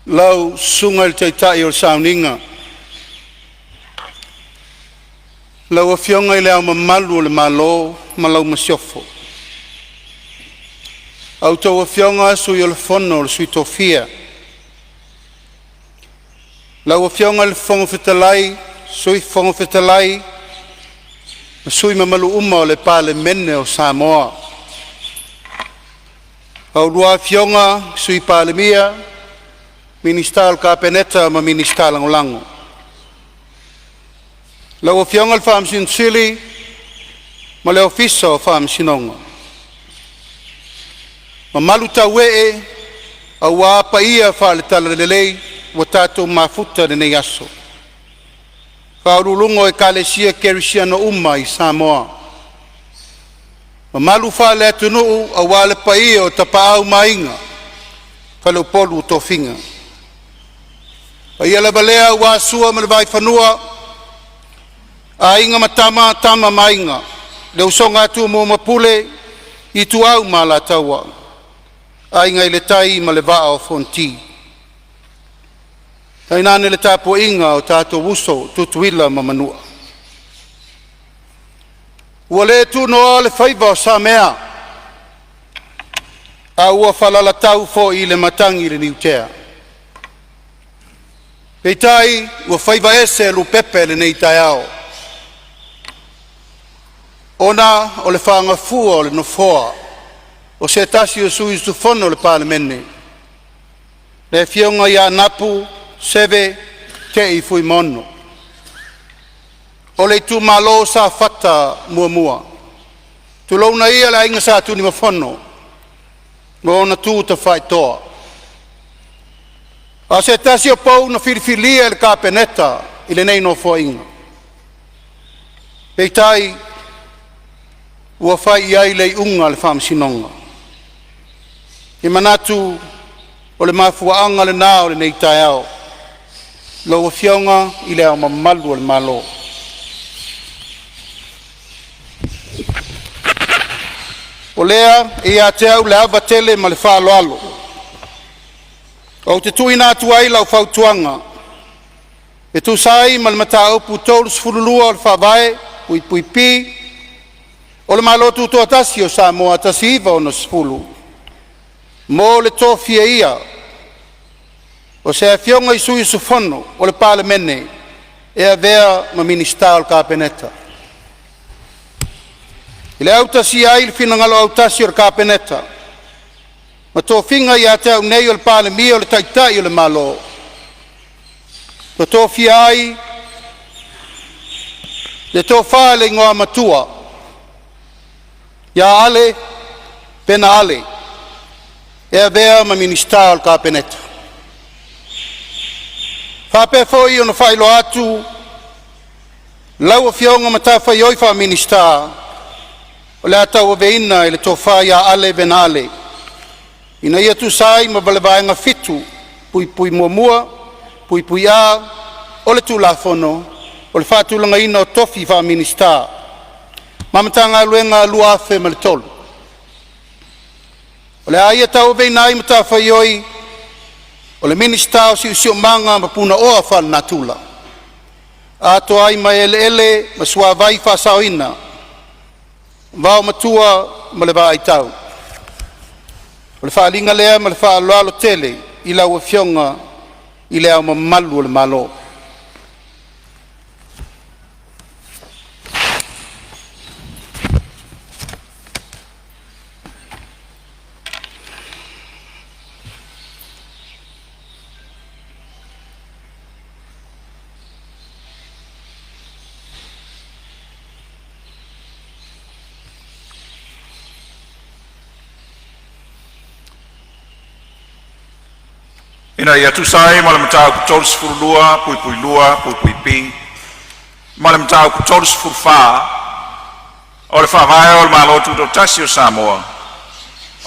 lau sunga te tai o sauninga lau a fionga I leo mamalu o le malo ma lau masiofo au tau a fionga sui o le fono o le sui tofia lau a fionga le fongo fetalai sui fongo fetalai ma sui mamalu uma o le Palemene o Samoa au lua fionga sui Palemia Ministal Kapeneta ma Ministal Langolango. Lau fiongal fam sin sili ma le ofiso fam sinonga. Ma malu tawe a wa pa ia fa le talalelei wa tato mafuta de ne yaso. Fa ulungo e kalesia kerisiano umma I Samoa. Ma malu fa le tunu a wa le pa ia o tapau mainga. Fa le polu tofinga. Ia la balea wa sua ma le vai fanua a inga matama tama mainga le usonga atu mo mapule I tu au ma la taua a inga I le tai ma le vaa o fonti tainane le tapo inga o tato wuso tutuila ma manua ua le tu noa le faiva o sa mea a ua falala tau fo I le matangi le niutea Peitai ua faiva ese lu pepe le nei taiao. Ona o le whaangafua o le nofoa o se tasi o sui sufono le Palemene. Le fionga ia napu seve te I fui mono. O le tu malo sa fata mua mua. Tu launa ia la inga sa tu ni mafono. Ngona tu ta faitoa. A se tasi o pau na Filifilia le kapeneta I le nei no foinga. Peitai ua fai iai le unga le whamsinonga. I manatu o le mafuaanga le nā o le nei taiao. Lo ua fionga I le au mamalu o le malo. O lea I a te au le ava tele ma le whaaloalo. O te tui nā tuai lau whautuanga. E tu sai ma le matau pu tolu sfurulua o le whawai, pui pui pi. O le malotu toa tasi o Samoa tasi iwa o na sfulu. Mo le tofia ia. O se a fionga I sui sufono o le Palemene. E a vea ma Ministal Kapeneta. I le au tasi ai le finangalo au tasi o le Kapeneta. Ma tō whinga I a te au nei o le Palemene o le taitai o le malo. Ma tō whia ai, le tō whāle Igoamatua. Ia Ale Vena Ale. E a vea ma Minisita o le Kapeneta. Whape foi o na whailo atu, lau a fionga ma tā whai oi wha Minisita. O le atau a veina I le tō wha ia Ale Vena Ale. Ina ia tu sai ma balevaenga fitu, pui pui mua mua, pui pui a, o le tu la fono, o le whātulanga ina o tofi wha Minisita. Mamatanga luenga lua afe ma le tolu. O le aia tau veinai ma tā whaioi, o le Minisita o si manga ma puna oa whal natula. Ato ai ma ele ma sua vai wha saoina, vau matua ma le vai tau. O le whaalinga lea ma le whaaloalo tele I lau a fionga I lea ma malu o le malo. Ina ia tu sai ma le matau ku tolu sfurulua, pui pui lua, pui pui pi. Ma le matau ku tolu sfurfa, o le whawai o le malotu do tasi o Samoa.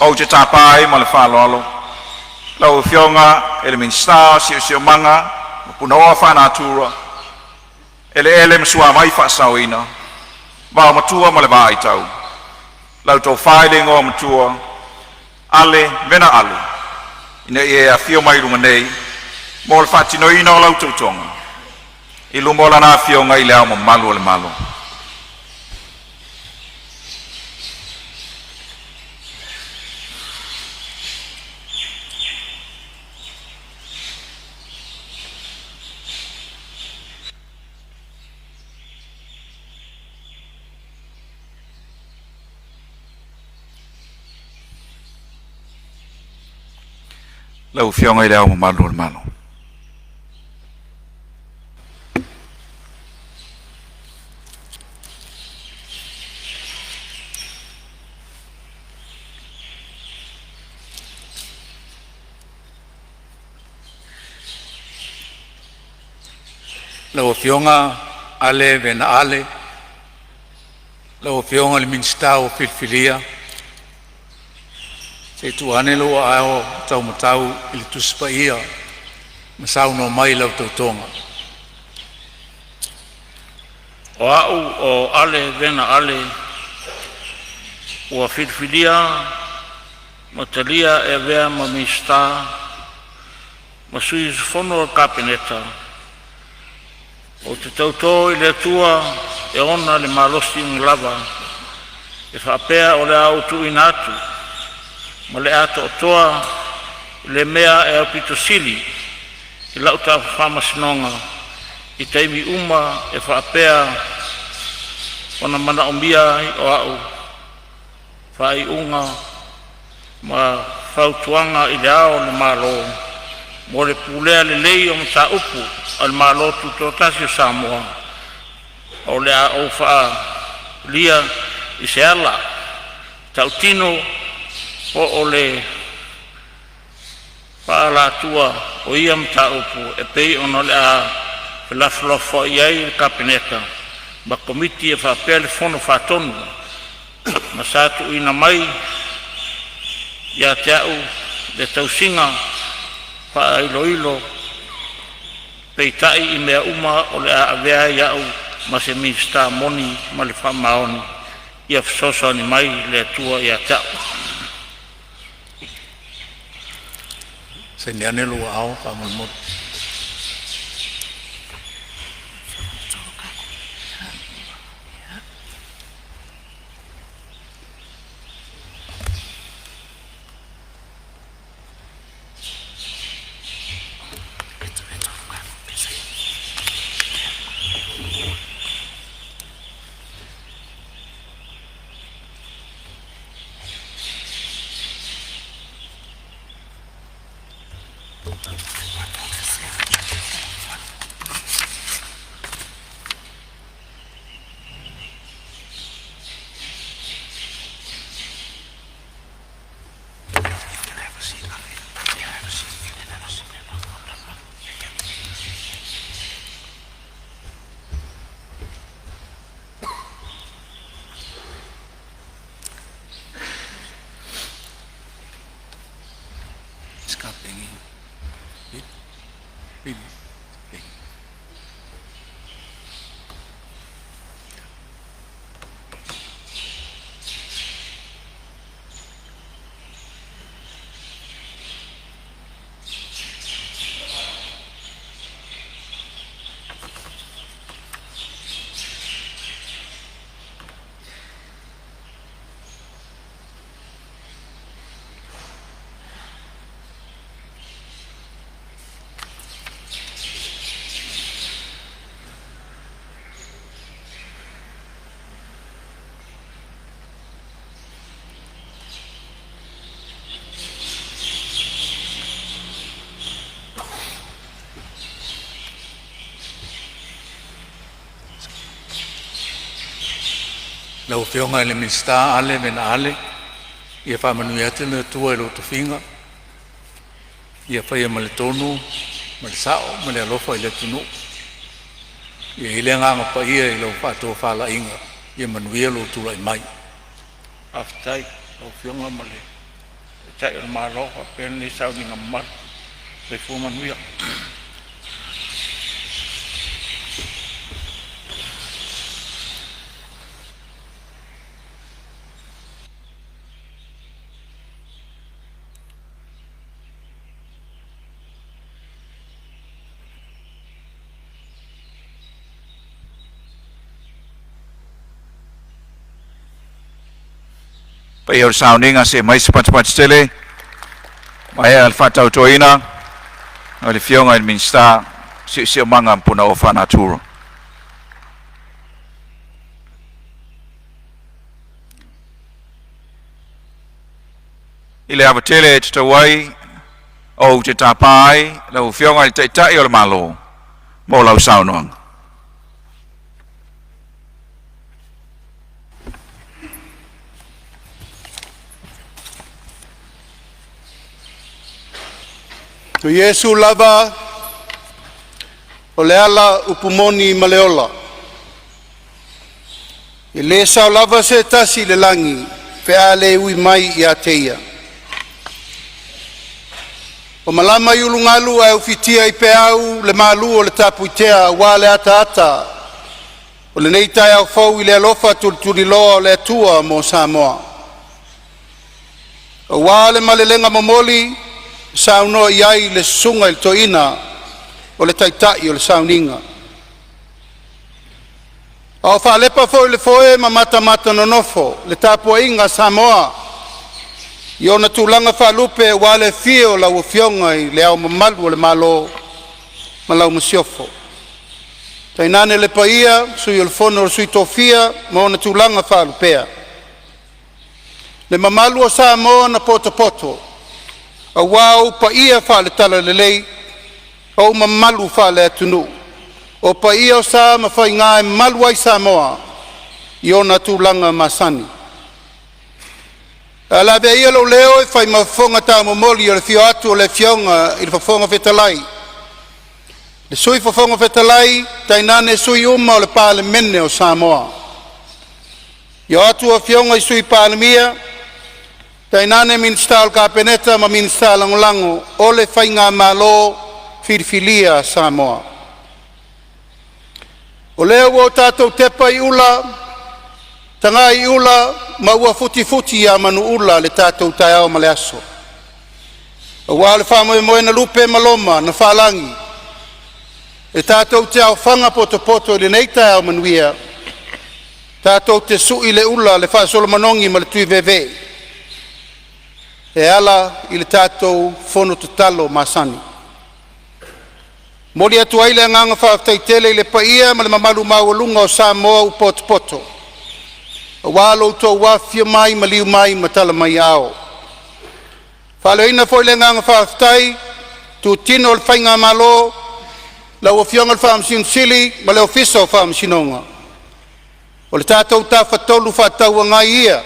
O te tapai ma le whalolo. Lau fionga, ele Minisita, si o manga, ma puna oa whanatura. Ele masua mai Faʻatautoina. Vau matua ma le vai tau. Lau tau whaile ngō matua, Ale Vena Ale. Ina ia fio mai runga nei, mo le whaatinoina o lau tautonga. I lumo lana fionga I le au malu o le malo. Lau fionga I le au malu o le malo. Lau fionga Ale Vena Ale, lau fionga le Minisita Filifilia, se tuane lo ao tau matau I le tuspa ia, masau no mai lau tautonga. O au o Ale Vena Ale, ua Filifilia, matalia e vea ma Minisita, ma sui fono o kapeneta, o te tautō I le atua e ona le malosi lava e whaapea o le au tu inatu ma le ato o toa le mea e au pito sili I lau ta whamasinonga I taimi uma e whaapea ona mana o mia o au whai unga ma whautuanga I le ao le malo mo le pulea le lei o mta upu al malo tu totasi o Samoa o le a o wha lia I se ala tautino o le wha la tua o ia mta upu e pei ono le a laflofo iai le kapeneta ma komiti e whapea le fono whatonu ma satu ina mai ia te au le tausinga wha ilo peitai I mea uma o le a avea iau ma se Minisita moni ma le wha maoni ia fisoso ni mai le atua ia tau. Se neane lo ao whamulmut. Lau fionga le Minisita Ale Vena Ale, ia whamanui ate me tua lo to finga, ia whaia ma le tonu, ma le sao, ma le alofa I le tunu. Ia I le nganga pa ia I lau whātua whala inga, ia manuia lo tula I mai. Aftai o fionga ma le tai o maroha pen ni sau ni ngamar le fu manuia. Pa i o sauninga se mai se patapati tele. Mai al Faʻatautoina. O le fionga i Minisita si o manga puna o whanaturo. I le awatele e te tawai o te tapai lau fionga i te tai o le malo mo lau saunoanga. Tu Yesu lava o le ala upumoni maleola. I le sao lava se tasi le langi pe ale ui mai i ateia. O malama i ulungalu ai ufitia i pe au le malu o le tapuitea wa le ata ata. O le neitai au fau i le alofa tuli loa o le atua mo Samoa. O wa le malelenga momoli sauno iai le sunga il toina o le taitai o le sauninga. Au whalepa fo le foe ma mata nonofo le tapua inga Samoa. I ona tūlanga whalupe wa le fio la ua fionga i le au mamalu o le malo ma lau masiofo. Tainane le paia sui o le fono o sui tofia ma ona tūlanga whalupea. Le mamalu o Samoa na poto. A wau pa ia whale tala le lei, o mamalu whale atunu. O pa ia o sa ma whai ngāe malu ai Samoa, i ona tūlanga masani. A la vea ia lo leo e whai mawhonga tā momoli o le fio atu o le fionga i le whawhonga whetalai. Le sui whawhonga whetalai, tainane sui uma o le Palemene o Samoa. Io atu o fionga i sui Palemia, tainane Minisita o Kapeneta ma Minisita langolango o le whainga malo Filifilia Samoa. O leo o tātou tepa i ula, tanga i ula, ma ua futi a manu ula le tātou tai au ma le aso. O wā le whamoe moe na lupe maloma na whalangi. Le tātou te au whanga poto le nei tai au manuia. Tātou te sui le ula le whaasolo manongi ma le tui veve. E ala i le tātou fono tutalo masani. Mori atu ai le nganga whaaftaitele i le paia ma le mamalu maualunga o Samoa u poto. A walo tō wafia mai ma liu mai ma tala mai ao. Faleo'ina foi le nganga whaaftai tu tino le whainga malo la ua fionga le whaamsin sili ma le ofisa o whaamsinonga. O le tātou tā whatolu whatau ngai ia.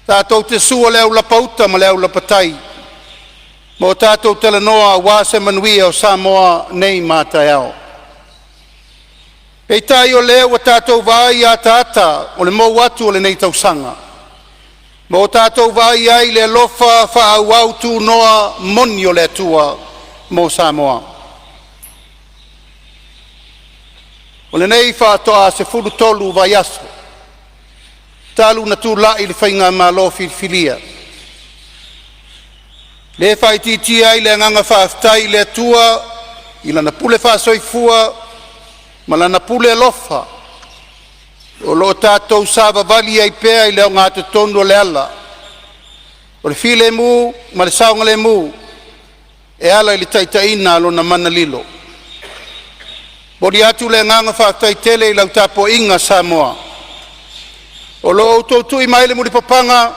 Tātou te sua leo la pauta ma leo la patai. Mo tātou tala noa wāse manuia o Samoa nei mātai ao. Pei tai o leo wa tātou vai a tāta o le mou atu o le nei tausanga. Mo tātou vai ai le lofa whaau tu noa moni o le atua mo Samoa. O le nei whaatoa se fulu tolu vai aso. Talu na tu la i le whainga malo Filifilia. Le whaititi ai le nganga whaaftai le atua i lana pule whaasoifua ma lana pule alofa. O lo tātou sāwa vali ai pēa i leo ngātu tonu o le ala. O le file mu ma le saunga le mu e ala i le taitaina alo na mana lilo. Bodi atu le nganga whaaftai tele i lau tapo inga Samoa. O lo outou i mai le muri papanga,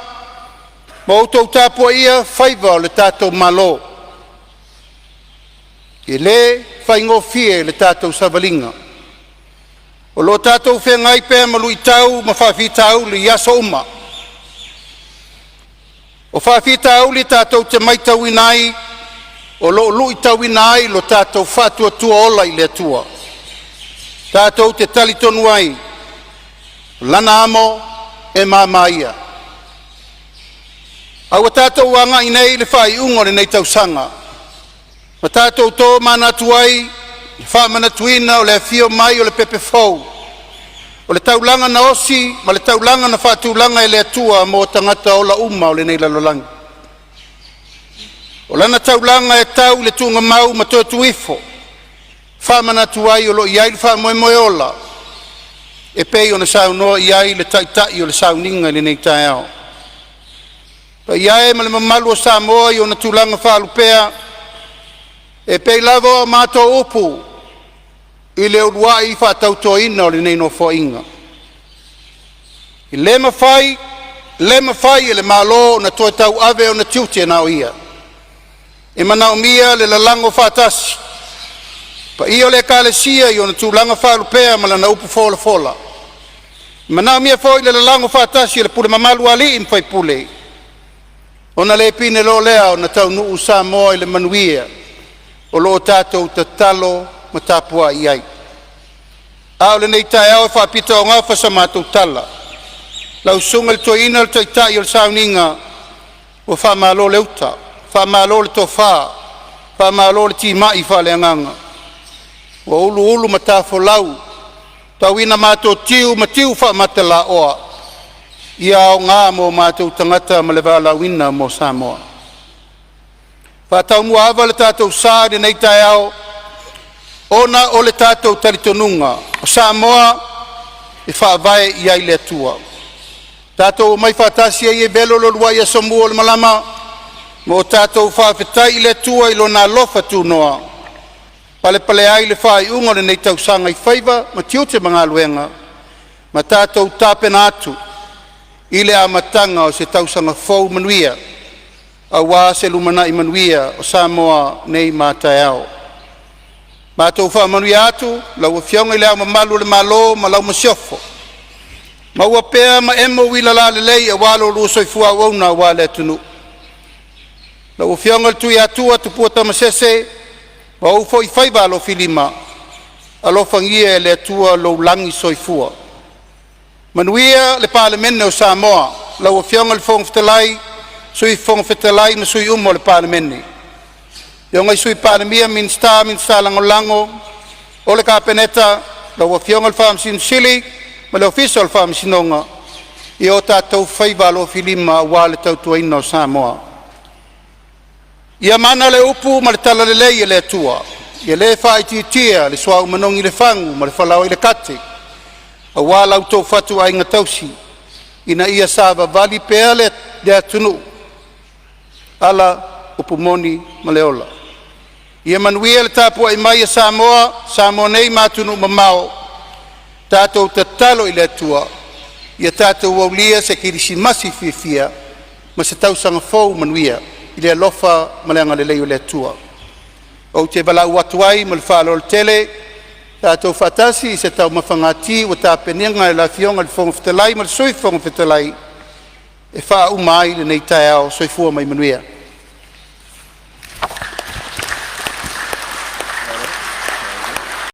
ma outou tāpua ia whaiva o le tātou malo. I le whaingofie le tātou savalinga. O lo tātou whengai pēr malu i tau ma whawhitau li yaso uma. O whawhitau li tātou te maitau inai, o lo lu i tau inai lo tātou whatua tua ola i le atua. Tātou te talitonu ai, lana amo, e māmaia. Aua tātou wanga i nei le whai ungo le nei tausanga. Ma tātou tō mana tuai, le whamana tuina o le fio mai o le pepe fou. O le taulanga na osi, ma le taulanga na whātulanga e le atua mo tangata o la uma o le nei lalolangi. O lana taulanga e tau le tunga mau ma tō tuifo. Whamana tuai o lo iai le whamoe moe ola. E pei o na saunoa i ai le taitai o le sauninga le nei tai ao. Ia e ma le mamalu o Samoa i ona tulaga whaalupea e pei lava o mātou upu i le uruai i Faʻatautoina o le nei no foinga. I le mawhai e le malo na toe tau ave o na tiute na o ia. E mana o mia le lalango whaatasi. Pa i o le kalesia i o na tūlanga whaalupea ma lana upu fola. Mana o mia fo i le lalango whaatasi le pule mamalu ali i mwhai pule. O na le pine lo lea o na tau nuu Samoa i le manuia o lo tātou ta talo ma tāpua i ai. Ao le nei tae au e whaapita o ngā whasa mātou tala. Lau sunga le toina le toitai o le sauninga o whamalo le uta, whamalo le tofa, whamalo le timai whaleanganga. O ulu ma tāfo lau, tauina mātou tiu ma tiu whamata la oa. Ia o ngā mo mātou tangata ma le wālawina mo Samoa. Whātau mua awa le tātou sāri nei tae au, ona o le tātou talitonunga, o Samoa e whaavae i ai le atua. Tātou mai whātasia i e velo lo lua i a somua o le malama, mo tātou whaafetai i le atua i lo nā lofa tūnoa. Pale ai le whai unga le nei tau sanga i whaiva, ma tiute mga luenga, ma tātou tāpena atu, i le amatanga o se tau sanga fau manuia, a wā se lumana i manuia o Samoa nei mātai au. Mātou wha manuia atu, lau a fionga i lea ma malu le malo, ma lau ma siofo. Ma ua pēa ma emo wila la le lei a wālo lua soifua wauna wā le tunu. Lau a fionga le tui atua tupua tamasese, ma ufo i whaiva alo filima, alo fangia e le atua lo langi soifua. Manuia le Palemene o Samoa, lau a fionga le fonga fitalai, sui fonga fitalai ma sui umo le Palemene. Ionga i sui Palemia Minisita langolango, o le kapeneta, lau a fionga le whaamsinu sili, ma le ofisa o le whaamsinonga, i o tātou whaiva alo filima wā le tautuaina o Samoa. Ia mana le upu ma le tala le lei e le atua, ia le whaititia, le swau manongi le whangu, ma le whalau i le kate, a wā lau tau whatu ai ngatausi, ina ia sāwa vali pēa le atunu, ala upumoni ma le ola. Ia manuia le tāpua i mai a Samoa nei mātunu mamao, tātou ta talo i le atua, ia tātou waulia se kirisi masi fia, ma se tau sanga fau manuia, i le alofa ma le anga le leo le atua. O te walau atuai ma le whaalo le tele, tātou whatasi i se tau mawhangati wa tā peninga e la fionga le fonga fitalai ma le soi fonga fitalai, e wha umai le nei tae ao soifua mai manuia.